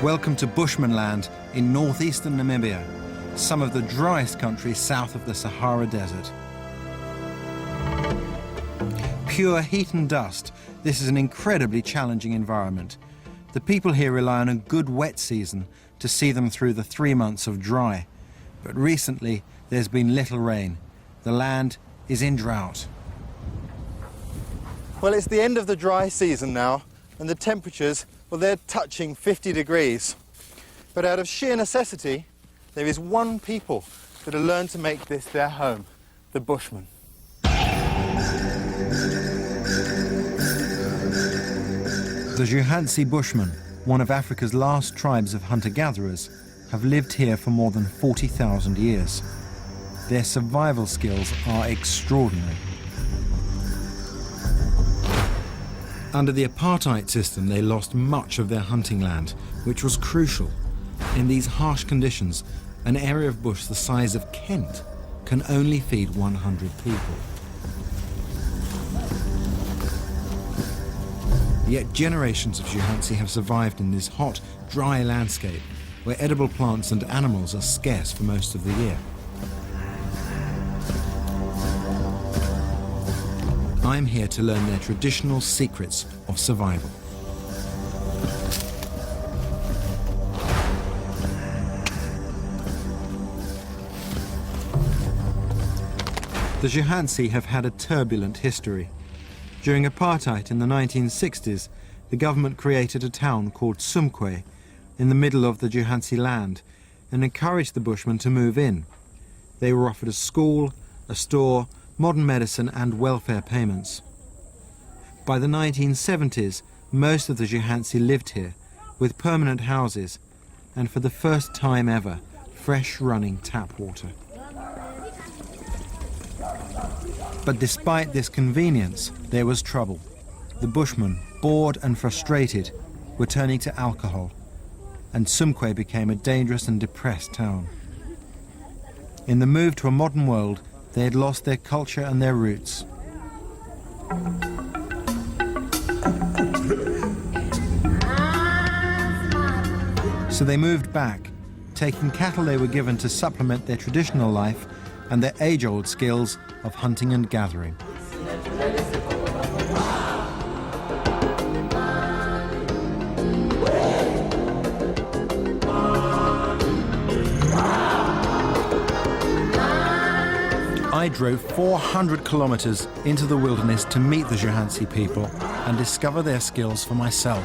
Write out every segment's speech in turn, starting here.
Welcome to Bushman land in northeastern Namibia, some of the driest countries south of the Sahara Desert. Pure heat and dust, this is an incredibly challenging environment. The people here rely on a good wet season to see them through the 3 months of dry. But recently, there's been little rain. The land is in drought. Well, it's the end of the dry season now, and the temperatures, well, they're touching 50 degrees. But out of sheer necessity, there is one people that have learned to make this their home, the Bushmen. The Juhansi Bushmen, one of Africa's last tribes of hunter-gatherers, have lived here for more than 40,000 years. Their survival skills are extraordinary. Under the apartheid system, they lost much of their hunting land, which was crucial. In these harsh conditions, an area of bush the size of Kent can only feed 100 people. Yet generations of Juhansi have survived in this hot, dry landscape, where edible plants and animals are scarce for most of the year. I'm here to learn their traditional secrets of survival. The Juhansi have had a turbulent history. During apartheid in the 1960s, the government created a town called Sumkwe in the middle of the Juhansi land and encouraged the Bushmen to move in. They were offered a school, a store, modern medicine and welfare payments. By the 1970s, most of the Juhansi lived here with permanent houses and for the first time ever, fresh running tap water. But despite this convenience, there was trouble. The Bushmen, bored and frustrated, were turning to alcohol, and Sumkwe became a dangerous and depressed town. In the move to a modern world, they had lost their culture and their roots. So they moved back, taking cattle they were given to supplement their traditional life and their age-old skills of hunting and gathering. I drove 400 kilometers into the wilderness to meet the Juhansi people and discover their skills for myself.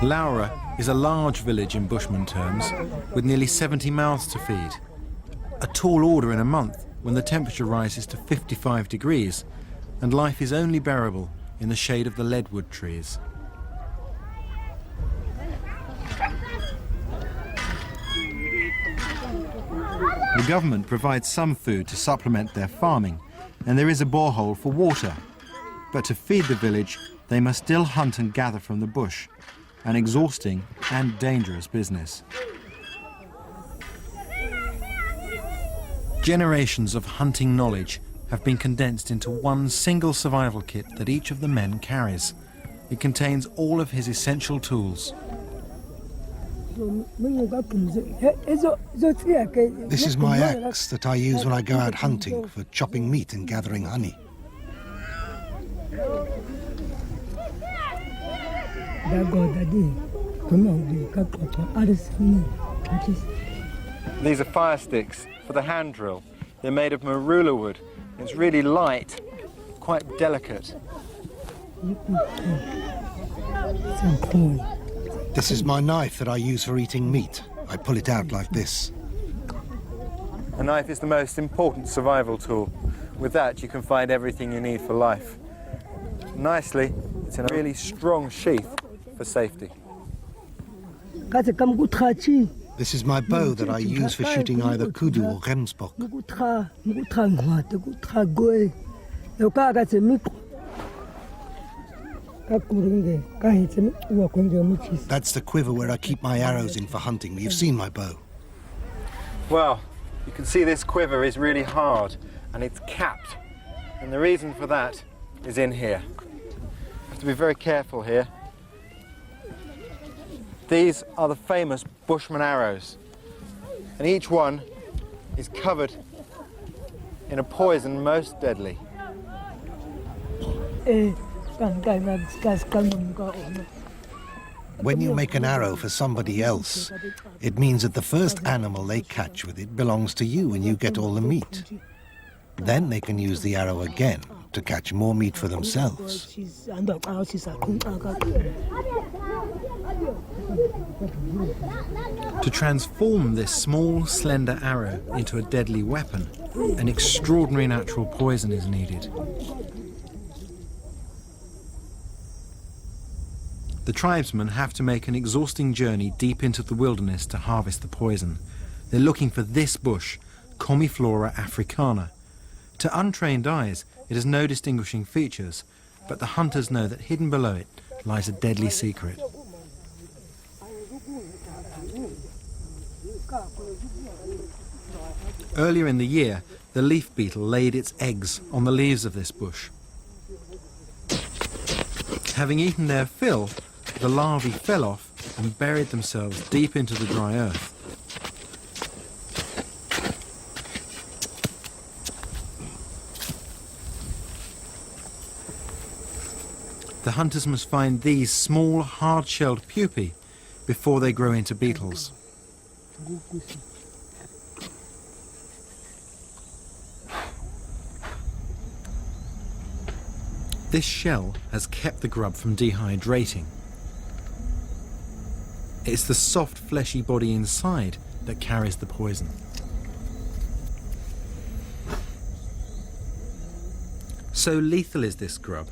Laura is a large village in Bushman terms, with nearly 70 mouths to feed. A tall order in a month when the temperature rises to 55 degrees and life is only bearable in the shade of the leadwood trees. The government provides some food to supplement their farming, and there is a borehole for water. But to feed the village, they must still hunt and gather from the bush, an exhausting and dangerous business. Generations of hunting knowledge have been condensed into one single survival kit that each of the men carries. It contains all of his essential tools. This is my axe that I use when I go out hunting for chopping meat and gathering honey. These are fire sticks for the hand drill. They're made of marula wood. It's really light, quite delicate. This is my knife that I use for eating meat. I pull it out like this. A knife is the most important survival tool. With that, you can find everything you need for life. Nicely, it's in a really strong sheath for safety. This is my bow that I use for shooting either kudu or remsbok. That's the quiver where I keep my arrows in for hunting. You've seen my bow. Well, you can see this quiver is really hard and it's capped. And the reason for that is in here. You have to be very careful here. These are the famous Bushman arrows. And each one is covered in a poison most deadly. When you make an arrow for somebody else, it means that the first animal they catch with it belongs to you and you get all the meat. Then they can use the arrow again to catch more meat for themselves. To transform this small, slender arrow into a deadly weapon, an extraordinary natural poison is needed. The tribesmen have to make an exhausting journey deep into the wilderness to harvest the poison. They're looking for this bush, Comiflora africana. To untrained eyes, it has no distinguishing features, but the hunters know that hidden below it lies a deadly secret. Earlier in the year, the leaf beetle laid its eggs on the leaves of this bush. Having eaten their fill, the larvae fell off and buried themselves deep into the dry earth. The hunters must find these small, hard-shelled pupae before they grow into beetles. This shell has kept the grub from dehydrating. It's the soft, fleshy body inside that carries the poison. So lethal is this grub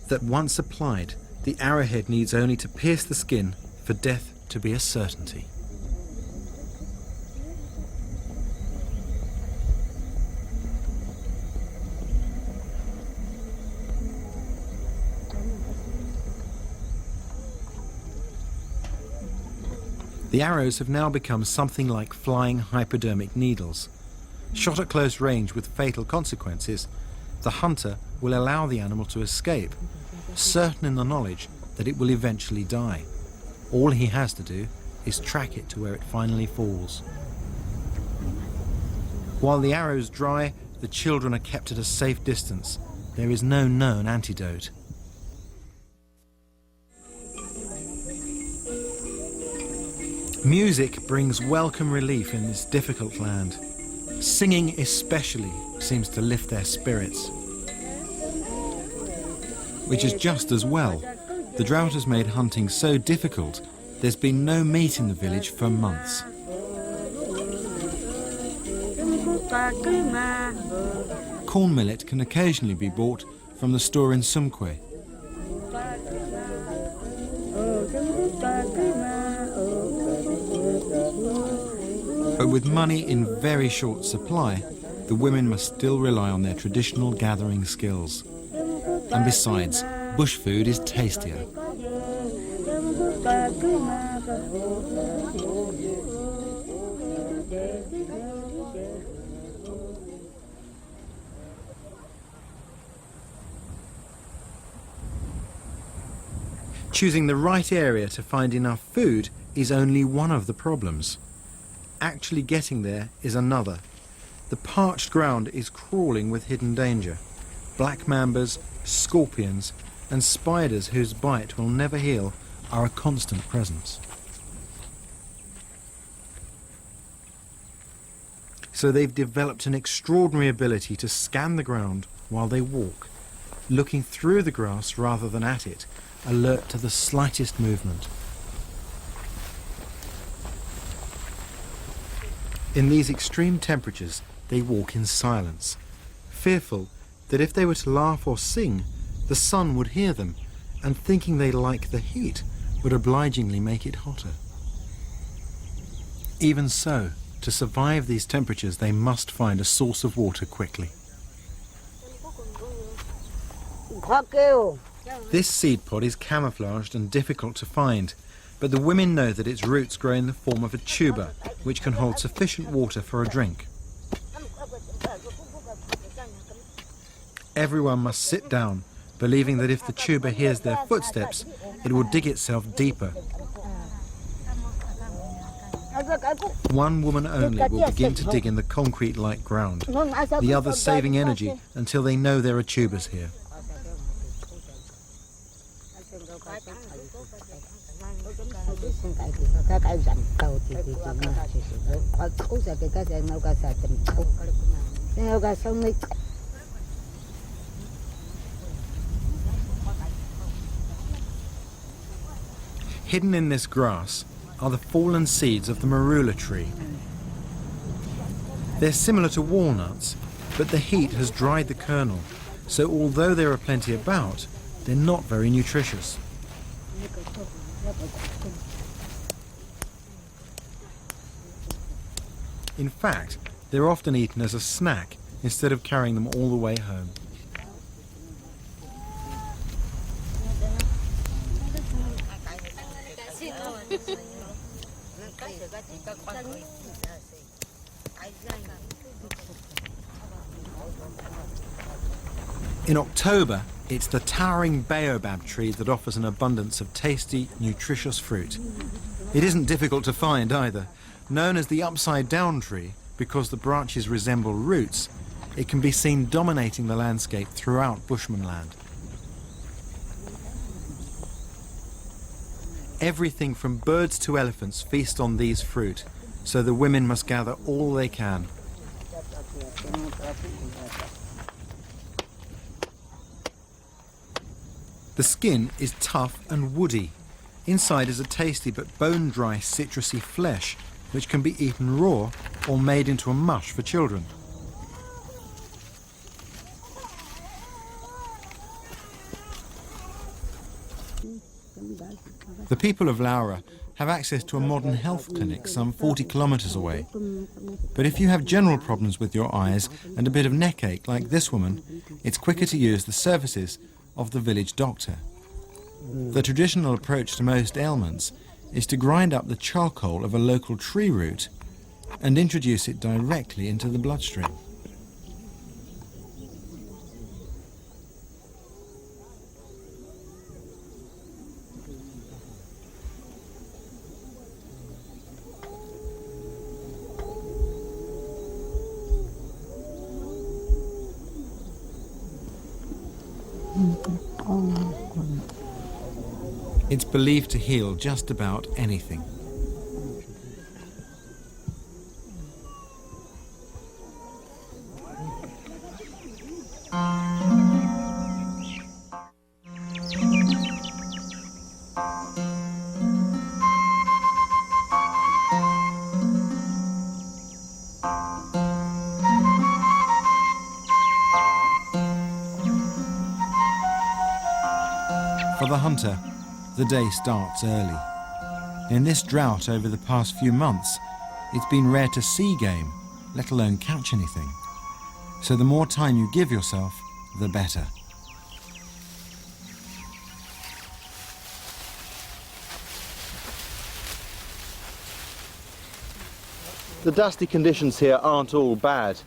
that once applied, the arrowhead needs only to pierce the skin for death to be a certainty. The arrows have now become something like flying hypodermic needles. Shot at close range with fatal consequences, the hunter will allow the animal to escape, certain in the knowledge that it will eventually die. All he has to do is track it to where it finally falls. While the arrows dry, the children are kept at a safe distance. There is no known antidote. Music brings welcome relief in this difficult land. Singing especially seems to lift their spirits. Which is just as well. The drought has made hunting so difficult, there's been no meat in the village for months. Corn millet can occasionally be bought from the store in Sumkwe. But with money in very short supply, the women must still rely on their traditional gathering skills. And besides, bush food is tastier. Choosing the right area to find enough food is only one of the problems. Actually getting there is another. The parched ground is crawling with hidden danger. Black mambas, scorpions, and spiders whose bite will never heal are a constant presence. So they've developed an extraordinary ability to scan the ground while they walk, looking through the grass rather than at it, alert to the slightest movement. In these extreme temperatures, they walk in silence, fearful that if they were to laugh or sing, the sun would hear them, and thinking they like the heat, would obligingly make it hotter. Even so, to survive these temperatures, they must find a source of water quickly. This seed pod is camouflaged and difficult to find, but the women know that its roots grow in the form of a tuber, which can hold sufficient water for a drink. Everyone must sit down, believing that if the tuber hears their footsteps, it will dig itself deeper. One woman only will begin to dig in the concrete-like ground, the others saving energy until they know there are tubers here. Hidden in this grass are the fallen seeds of the marula tree. They're similar to walnuts, but the heat has dried the kernel, so although there are plenty about, they're not very nutritious. In fact, they're often eaten as a snack instead of carrying them all the way home. In October, it's the towering baobab tree that offers an abundance of tasty, nutritious fruit. It isn't difficult to find either. Known as the upside-down tree because the branches resemble roots, it can be seen dominating the landscape throughout Bushmanland. Everything from birds to elephants feast on these fruit, so the women must gather all they can. The skin is tough and woody. Inside is a tasty but bone-dry citrusy flesh, which can be eaten raw or made into a mush for children. The people of Laura have access to a modern health clinic some 40 kilometres away. But if you have general problems with your eyes and a bit of neck ache like this woman, it's quicker to use the services of the village doctor. The traditional approach to most ailments is to grind up the charcoal of a local tree root and introduce it directly into the bloodstream. It's believed to heal just about anything. For the hunter, the day starts early. In this drought over the past few months, it's been rare to see game, let alone catch anything. So the more time you give yourself, the better. The dusty conditions here aren't all bad.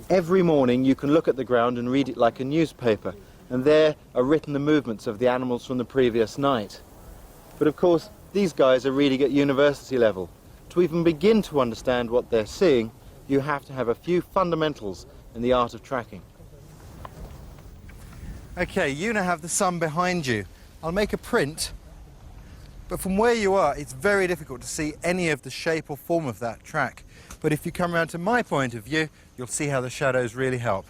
Every morning you can look at the ground and read it like a newspaper, and there are written the movements of the animals from the previous night. But of course, these guys are reading at university level. To even begin to understand what they're seeing, you have to have a few fundamentals in the art of tracking. Okay, you now have the sun behind you. I'll make a print, but from where you are, it's very difficult to see any of the shape or form of that track. But if you come around to my point of view, you'll see how the shadows really help.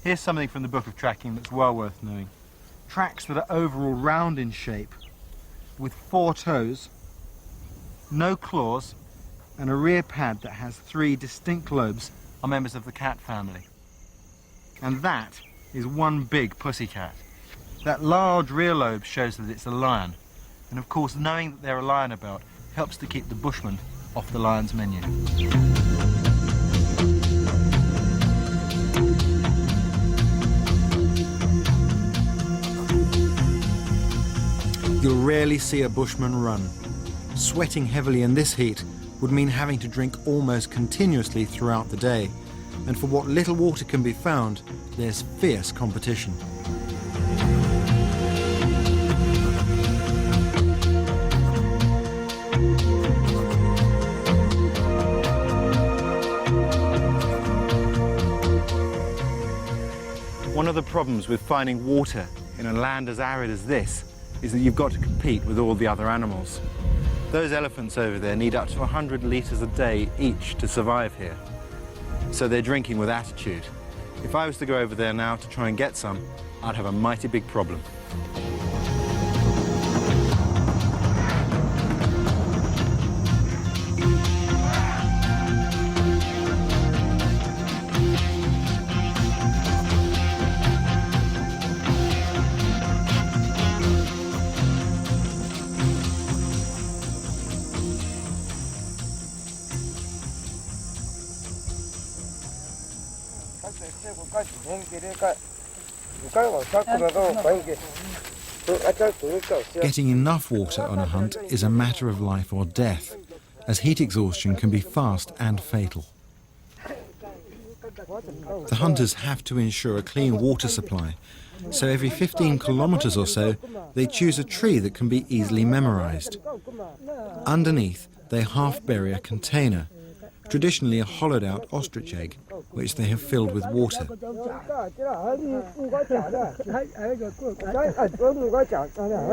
Here's something from the book of tracking that's well worth knowing. Tracks that are overall round in shape, with 4 toes, no claws, and a rear pad that has 3 distinct lobes are members of the cat family. And that is one big pussycat. That large rear lobe shows that it's a lion. And of course, knowing that they're a lion about helps to keep the Bushmen off the lion's menu. You'll rarely see a Bushman run. Sweating heavily in this heat would mean having to drink almost continuously throughout the day, and for what little water can be found, there's fierce competition. One of the problems with finding water in a land as arid as this is that you've got to compete with all the other animals. Those elephants over there need up to 100 litres a day each to survive here. So they're drinking with attitude. If I was to go over there now to try and get some, I'd have a mighty big problem. Getting enough water on a hunt is a matter of life or death, as heat exhaustion can be fast and fatal. The hunters have to ensure a clean water supply, so every 15 kilometers or so, they choose a tree that can be easily memorized. Underneath, they half bury a container, traditionally a hollowed out ostrich egg, which they have filled with water.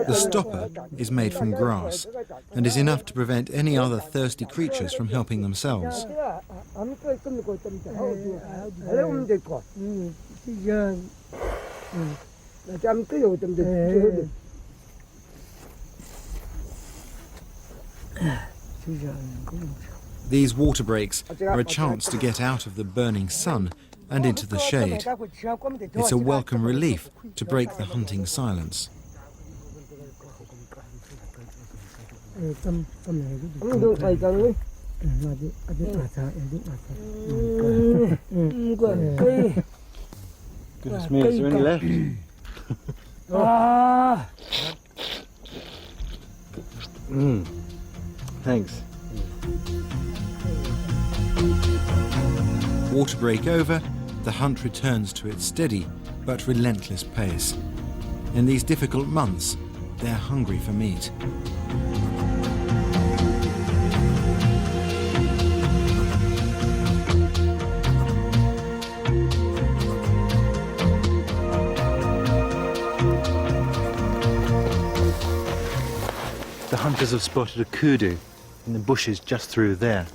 The stopper is made from grass and is enough to prevent any other thirsty creatures from helping themselves. These water breaks are a chance to get out of the burning sun and into the shade. It's a welcome relief to break the hunting silence. Goodness me, is there any left? Thanks. Water break over, the hunt returns to its steady but relentless pace. In these difficult months, they're hungry for meat. The hunters have spotted a kudu in the bushes just through there.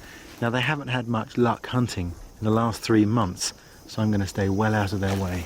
Now, they haven't had much luck hunting in the last 3 months, so I'm going to stay well out of their way.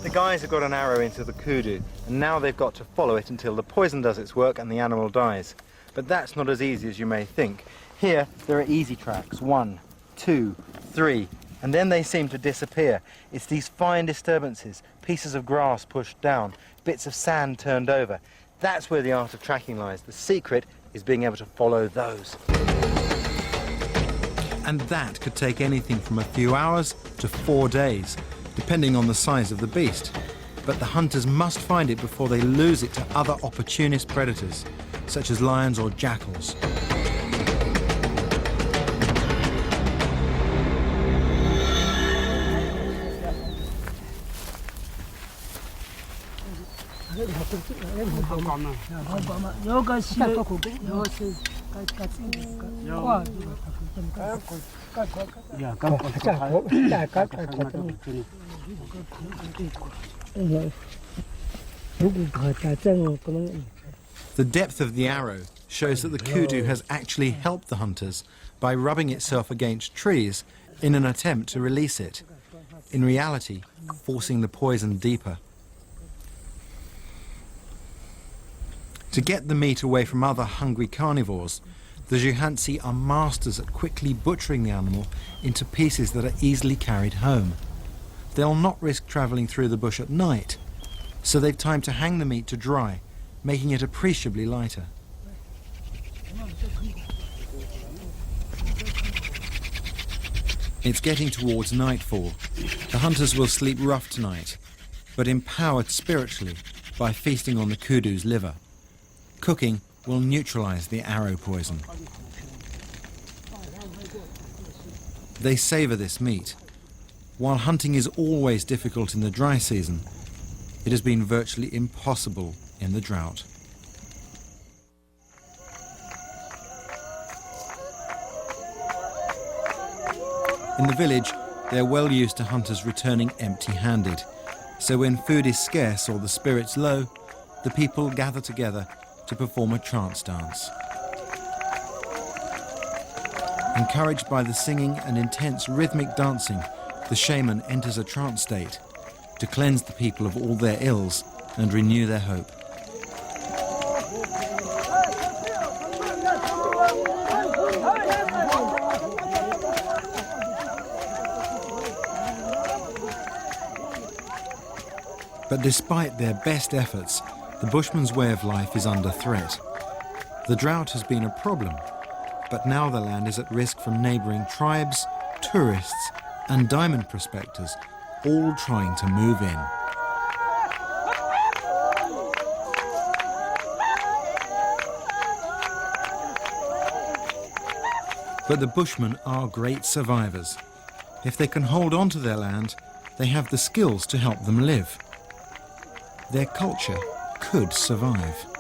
The guys have got an arrow into the kudu, and now they've got to follow it until the poison does its work and the animal dies. But that's not as easy as you may think. Here, there are easy tracks, 1, 2, 3, and then they seem to disappear. It's these fine disturbances, pieces of grass pushed down, bits of sand turned over. That's where the art of tracking lies. The secret is being able to follow those. And that could take anything from a few hours to 4 days, depending on the size of the beast. But the hunters must find it before they lose it to other opportunist predators, such as lions or jackals. The depth of the arrow shows that the kudu has actually helped the hunters by rubbing itself against trees in an attempt to release it, in reality forcing the poison deeper. To get the meat away from other hungry carnivores, the Juhansi are masters at quickly butchering the animal into pieces that are easily carried home. They'll not risk travelling through the bush at night, so they've time to hang the meat to dry, making it appreciably lighter. It's getting towards nightfall. The hunters will sleep rough tonight, but empowered spiritually by feasting on the kudu's liver. Cooking will neutralize the arrow poison. They savor this meat. While hunting is always difficult in the dry season, it has been virtually impossible in the drought. In the village, they're well used to hunters returning empty-handed. So when food is scarce or the spirits low, the people gather together to perform a trance dance. Encouraged by the singing and intense rhythmic dancing, the shaman enters a trance state to cleanse the people of all their ills and renew their hope. But despite their best efforts, the Bushman's way of life is under threat. The drought has been a problem, but now the land is at risk from neighbouring tribes, tourists and diamond prospectors, all trying to move in. But the Bushmen are great survivors. If they can hold on to their land, they have the skills to help them live. Their culture could survive.